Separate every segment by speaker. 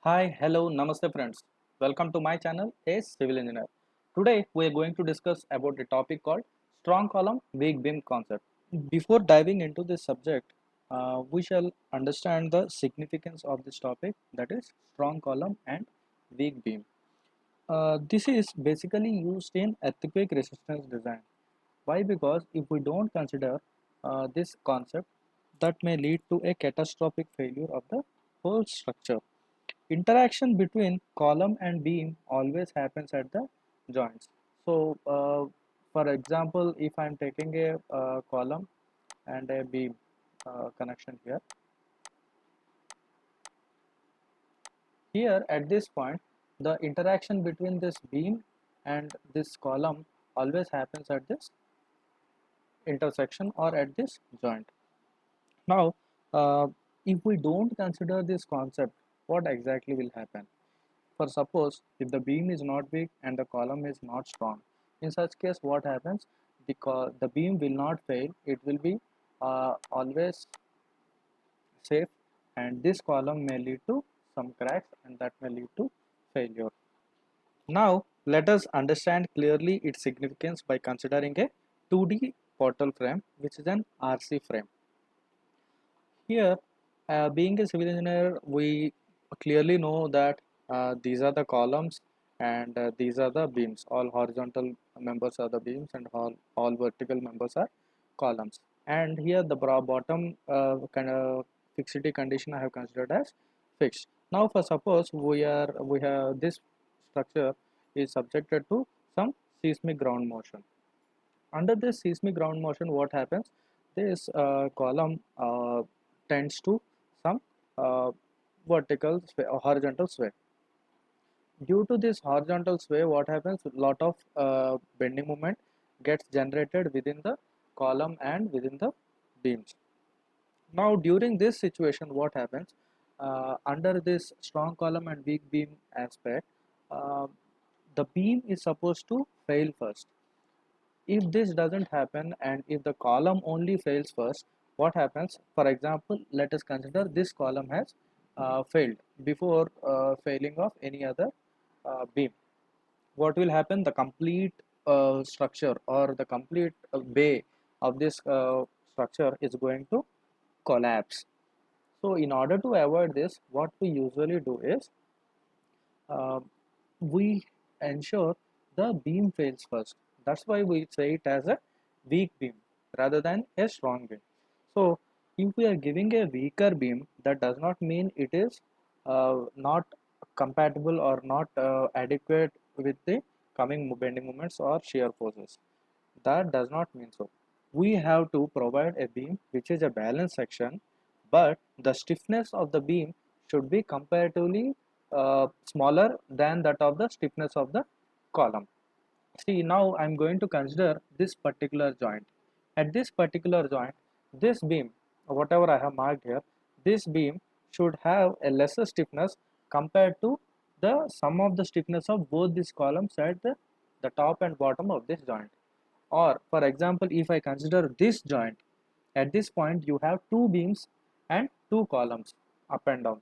Speaker 1: Hi, hello, namaste friends. Welcome to my channel, a civil engineer. Today we are going to discuss about a topic called strong column weak beam concept. Before diving into this subject, we shall understand the significance of this topic, that is strong column and weak beam. This is basically used in earthquake resistance design. Why? Because if we don't consider this concept, that may lead to a catastrophic failure of the whole structure. Interaction between column and beam always happens at the joints. So, for example, if I am taking a column and a beam connection here at this point, the interaction between this beam and this column always happens at this intersection or at this joint. Now, if we don't consider this concept, what exactly will happen? For suppose if the beam is not weak and the column is not strong, in such case what happens? Because the beam will not fail, it will be always safe, and this column may lead to some cracks and that may lead to failure. Now let us understand clearly its significance by considering a 2D portal frame, which is an RC frame. Here, being a civil engineer, we clearly know that these are the columns and these are the beams. All horizontal members are the beams and all vertical members are columns. And here the bottom kind of fixity condition I have considered as fixed. Now, for suppose we have this structure is subjected to some seismic ground motion. Under this seismic ground motion, what happens? This column tends to some uh, vertical sway or horizontal sway. Due to this horizontal sway, what happens? A lot of bending moment gets generated within the column and within the beams. Now, during this situation, what happens? Under this strong column and weak beam aspect, uh, the beam is supposed to fail first. If this doesn't happen and if the column only fails first, what happens? For example, let us consider this column has failed before failing of any other beam. What will happen? The complete structure or the complete bay of this structure is going to collapse. So in order to avoid this, what we usually do is uh, we ensure the beam fails first. That's why we say it as a weak beam rather than a strong beam. So if we are giving a weaker beam, that does not mean it is not compatible or not adequate with the coming bending moments or shear forces. That does not mean so. We have to provide a beam which is a balanced section, but the stiffness of the beam should be comparatively smaller than that of the stiffness of the column. See, now I'm going to consider this particular joint. At this particular joint, this beam, whatever I have marked here, this beam should have a lesser stiffness compared to the sum of the stiffness of both these columns at the top and bottom of this joint. Or for example, if I consider this joint, at this point you have two beams and two columns up and down.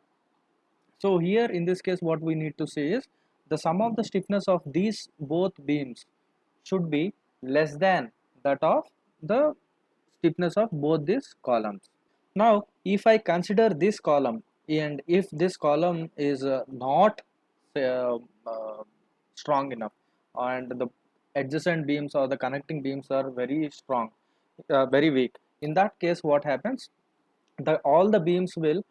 Speaker 1: So here in this case what we need to say is the sum of the stiffness of these both beams should be less than that of the stiffness of both these columns. Now if I consider this column and if this column is not uh, uh, strong enough and the adjacent beams or the connecting beams are very strong, very weak, in that case what happens? All the beams will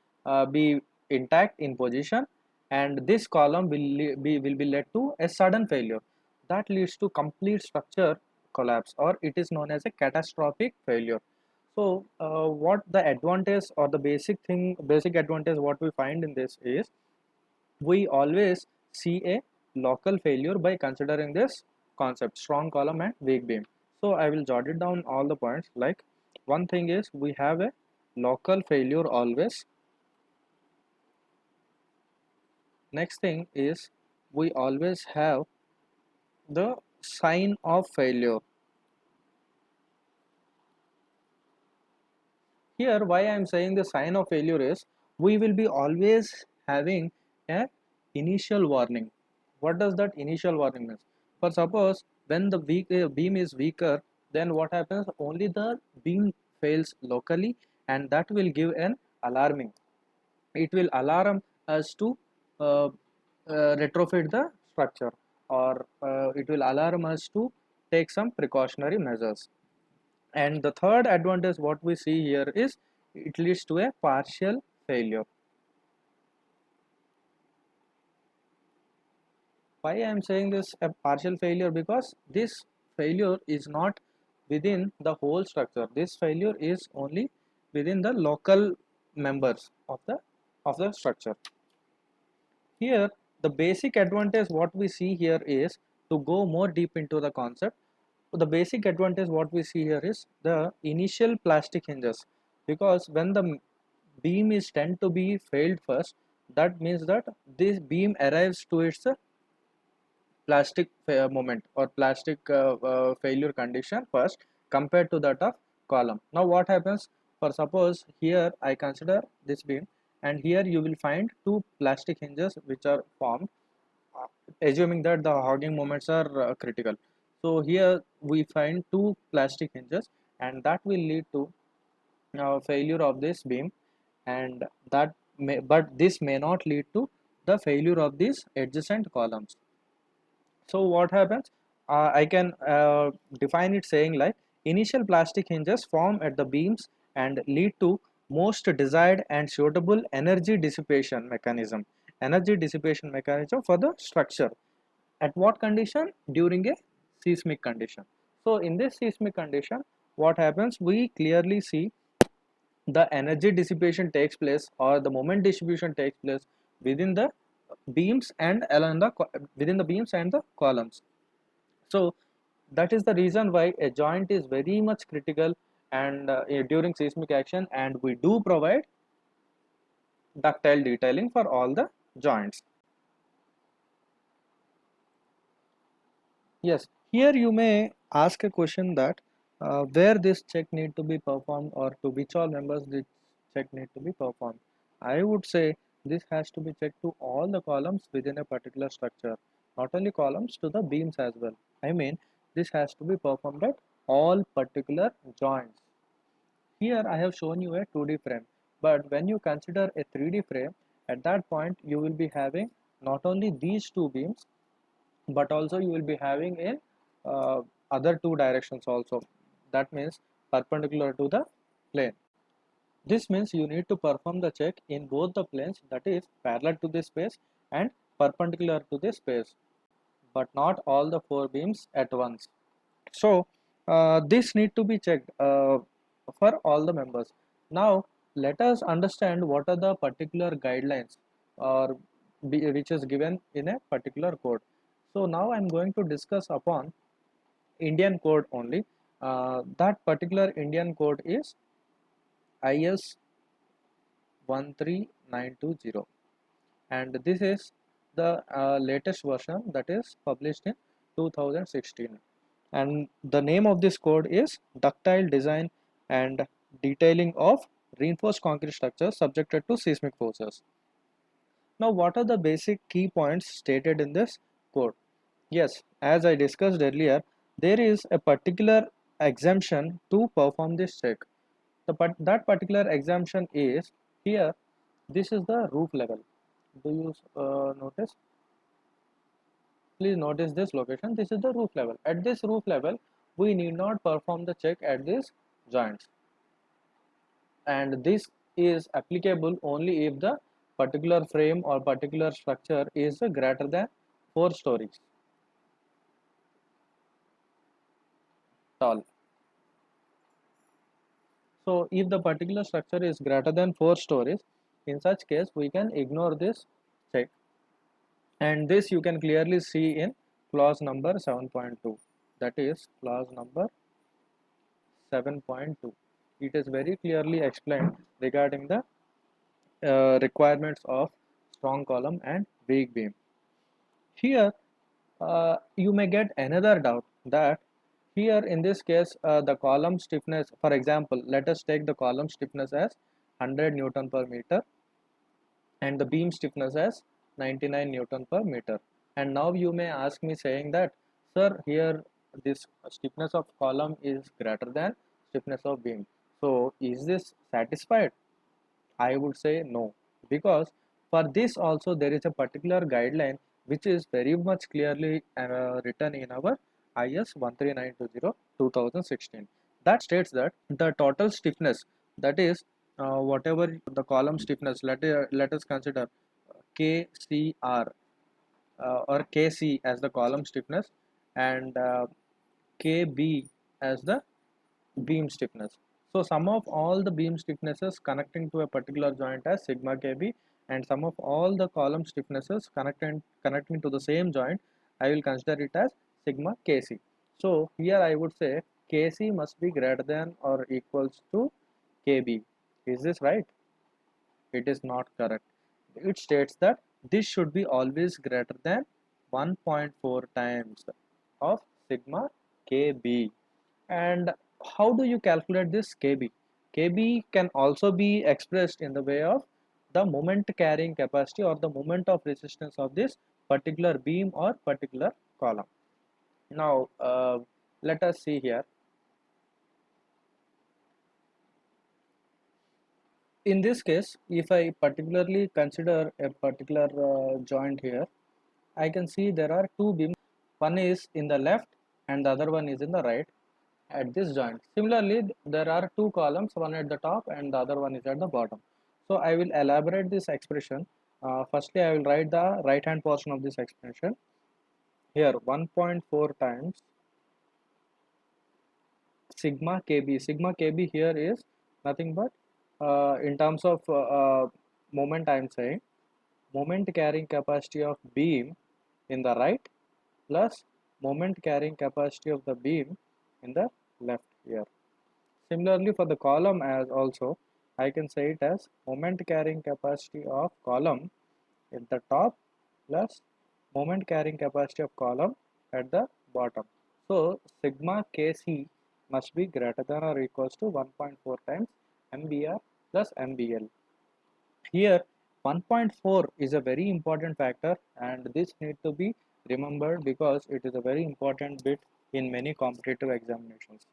Speaker 1: be intact in position and this column will be led to a sudden failure that leads to complete structure collapse, or it is known as a catastrophic failure. So what the advantage or the basic advantage what we find in this is we always see a local failure by considering this concept strong column and weak beam. So I will jot it down all the points. Like, one thing is we have a local failure always. Next thing is we always have the sign of failure. Here why I am saying the sign of failure is we will be always having a initial warning. What does that initial warning mean? For suppose when the beam is weaker, then what happens? Only the beam fails locally, and that will give an alarming. It will alarm us to uh, retrofit the structure, or it will alarm us to take some precautionary measures. And the third advantage what we see here is it leads to a partial failure. Why I am saying this a partial failure? Because this failure is not within the whole structure. This failure is only within the local members of the structure. Here the basic advantage what we see here is, to go more deep into the concept, the basic advantage what we see here is the initial plastic hinges. Because when the beam is tend to be failed first, that means that this beam arrives to its plastic moment or plastic failure condition first, compared to that of column. Now what happens? For suppose here I consider this beam, and here you will find two plastic hinges which are formed, assuming that the hogging moments are critical. So here we find two plastic hinges, and that will lead to failure of this beam, and but this may not lead to the failure of these adjacent columns. So what happens? I can define it saying like, initial plastic hinges form at the beams and lead to most desired and suitable energy dissipation mechanism. Energy dissipation mechanism for the structure. At what condition? During a seismic condition. So in this seismic condition, what happens? We clearly see the energy dissipation takes place, or the moment distribution takes place within the beams and along the within the beams and the columns. So that is the reason why a joint is very much critical, and during seismic action, and we do provide ductile detailing for all the joints. Yes, here you may ask a question that where this check need to be performed, or to which all members this check need to be performed. I would say this has to be checked to all the columns within a particular structure, not only columns, to the beams as well. I mean, this has to be performed at all particular joints. Here I have shown you a 2D frame, but when you consider a 3D frame, at that point you will be having not only these two beams, but also you will be having in other two directions also. That means perpendicular to the plane. This means you need to perform the check in both the planes, that is parallel to this space and perpendicular to this space, but not all the four beams at once. So this need to be checked for all the members. Now let us understand what are the particular guidelines, or which is given in a particular code. So now I am going to discuss upon Indian code only. That particular Indian code is IS 13920, and this is the latest version that is published in 2016, and the name of this code is Ductile Design and Detailing of Reinforced Concrete Structures Subjected to Seismic Forces. Now what are the basic key points stated in this code? Yes, as I discussed earlier, there is a particular exemption to perform this check. That particular exemption is here. This is the roof level. Do you notice? Please notice this location. This is the roof level. At this roof level, we need not perform the check at these joints, and this is applicable only if the particular frame or particular structure is greater than 4 stories tall. So if the particular structure is greater than 4 stories, in such case we can ignore this check, and this you can clearly see in clause number 7.2, that is clause number 7.2. It is very clearly explained regarding the requirements of strong column and weak beam. Here you may get another doubt, that here in this case the column stiffness, for example, let us take the column stiffness as 100 Newton per meter and the beam stiffness as 99 Newton per meter. And now you may ask me saying that, sir, here this stiffness of column is greater than stiffness of beam. So is this satisfied? I would say no, because for this also there is a particular guideline which is very much clearly written in our IS 13920 2016, that states that the total stiffness, that is whatever the column stiffness, let us consider KCR or KC as the column stiffness, and KB as the beam stiffness. So sum of all the beam stiffnesses connecting to a particular joint as sigma kb, and sum of all the column stiffnesses connecting to the same joint, I will consider it as sigma kc. So here I would say kc must be greater than or equals to kb. Is this right? It is not correct. It states that this should be always greater than 1.4 times of sigma kb. And how do you calculate this kb? Kb can also be expressed in the way of the moment carrying capacity or the moment of resistance of this particular beam or particular column. Now let us see here. In this case, if I particularly consider a particular joint here, I can see there are two beams. One is in the left and the other one is in the right at this joint. Similarly, there are two columns, one at the top and the other one is at the bottom. So I will elaborate this expression. Firstly, I will write the right hand portion of this expression. Here 1.4 times sigma kb. Sigma kb here is nothing but in terms of moment, I am saying moment carrying capacity of beam in the right plus moment carrying capacity of the beam in the left here. Similarly, for the column as also, I can say it as moment carrying capacity of column at the top plus moment carrying capacity of column at the bottom. So sigma Kc must be greater than or equals to 1.4 times MBR plus MBL. Here 1.4 is a very important factor, and this need to be remembered because it is a very important bit in many competitive examinations.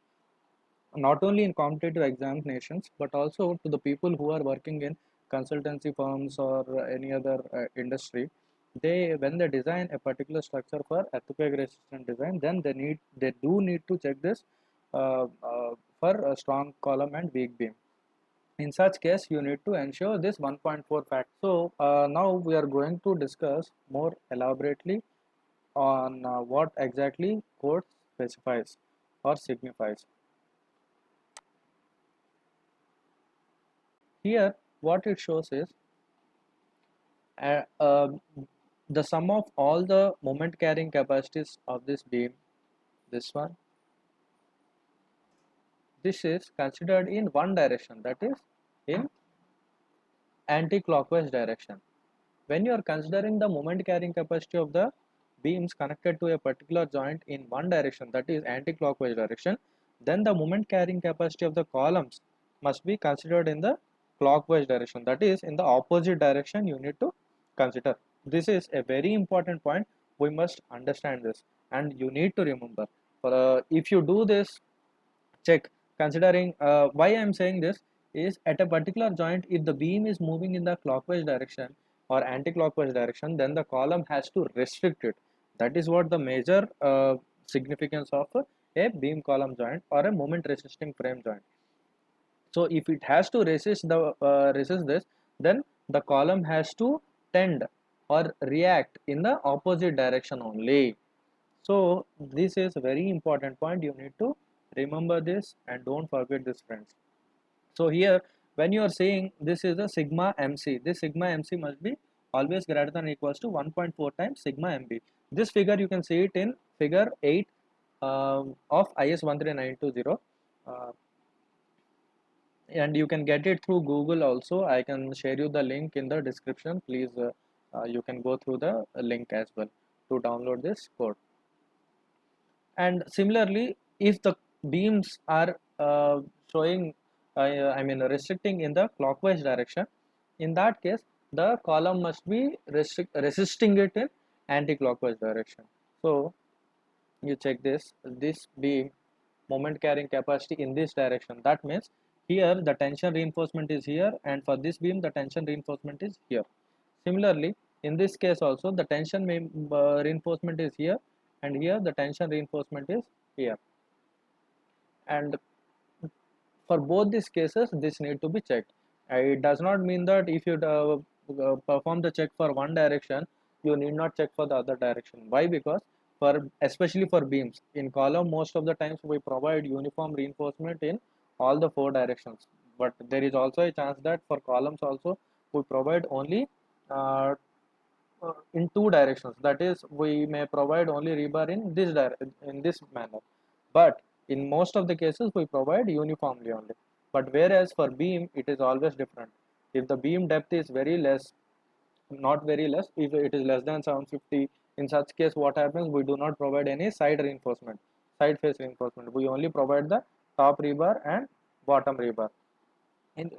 Speaker 1: Not only in competitive examinations but also to the people who are working in consultancy firms or any other industry. They, when they design a particular structure for earthquake resistant design, then they do need to check this for a strong column and weak beam. In such case you need to ensure this 1.4 fact. So now we are going to discuss more elaborately on what exactly code specifies or signifies. Here what it shows is uh, uh, the sum of all the moment carrying capacities of this beam, this one, this is considered in one direction, that is in anti-clockwise direction. When you are considering the moment carrying capacity of the beams connected to a particular joint in one direction, that is anti-clockwise direction, then the moment carrying capacity of the columns must be considered in the clockwise direction, that is in the opposite direction you need to consider. This is a very important point. We must understand this and you need to remember. If you do this check, considering why I am saying this is at a particular joint, if the beam is moving in the clockwise direction or anti-clockwise direction, then the column has to restrict it. That is what the major significance of a beam column joint or a moment resisting frame joint. So if it has to resist this, then the column has to tend or react in the opposite direction only. So this is a very important point. You need to remember this and don't forget this, friends. So here when you are saying this is a sigma MC, this sigma MC must be always greater than or equals to 1.4 times sigma MB. This figure you can see it in figure 8 of IS 13920, and you can get it through Google also. I can share you the link in the description. Please you can go through the link as well to download this code. And similarly, if the beams are showing I mean restricting in the clockwise direction, in that case the column must be resisting it in anti-clockwise direction. So you check this beam moment carrying capacity in this direction. That means here the tension reinforcement is here, and for this beam the tension reinforcement is here. Similarly, in this case also the tension reinforcement is here, and here the tension reinforcement is here. And for both these cases this need to be checked. It does not mean that if you perform the check for one direction you need not check for the other direction. Why? Because for especially for beams in column most of the times we provide uniform reinforcement in all the four directions, but there is also a chance that for columns also we provide only uh, in two directions. That is, we may provide only rebar in this manner, but in most of the cases we provide uniformly only. But whereas for beam it is always different. If the beam depth is very less, not very less, if it is less than 750, in such case what happens, we do not provide any side reinforcement, side face reinforcement. We only provide the top rebar and bottom rebar.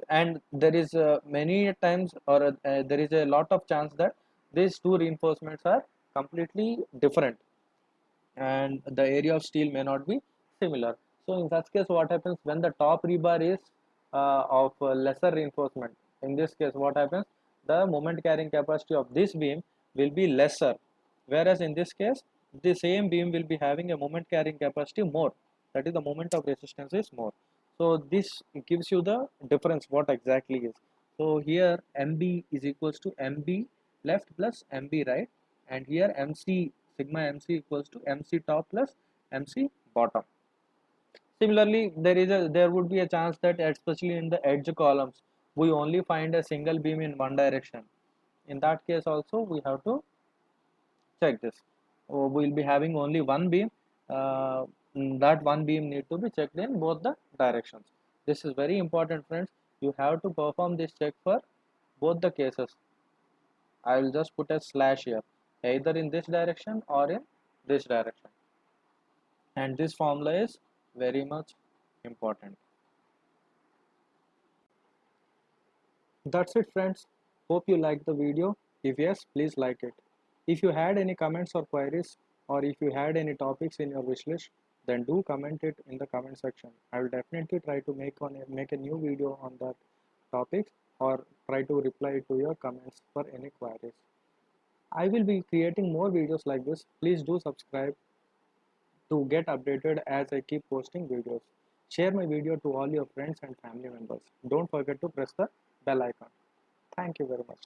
Speaker 1: And there is many times, or there is a lot of chance that these two reinforcements are completely different and the area of steel may not be similar. So in such case what happens, when the top rebar is of lesser reinforcement, in this case what happens, the moment carrying capacity of this beam will be lesser, whereas in this case the same beam will be having a moment carrying capacity more, that is the moment of resistance is more. So this gives you the difference what exactly is. So here MB is equals to MB left plus MB right, and here MC sigma MC equals to MC top plus MC bottom. Similarly, there would be a chance that especially in the edge columns we only find a single beam in one direction. In that case also we have to check this. We will be having only one beam. That one beam need to be checked in both the directions. This is very important, friends. You have to perform this check for both the cases. I will just put a slash here, either in this direction or in this direction. And this formula is very much important. That's it, friends. Hope you liked the video. If yes, please like it. If you had any comments or queries, or if you had any topics in your wish list, then do comment it in the comment section. I will definitely try to make a new video on that topic, or try to reply to your comments for any queries. I will be creating more videos like this. Please do subscribe to get updated as I keep posting videos. Share my video to all your friends and family members. Don't forget to press the bell icon. Thank you very much.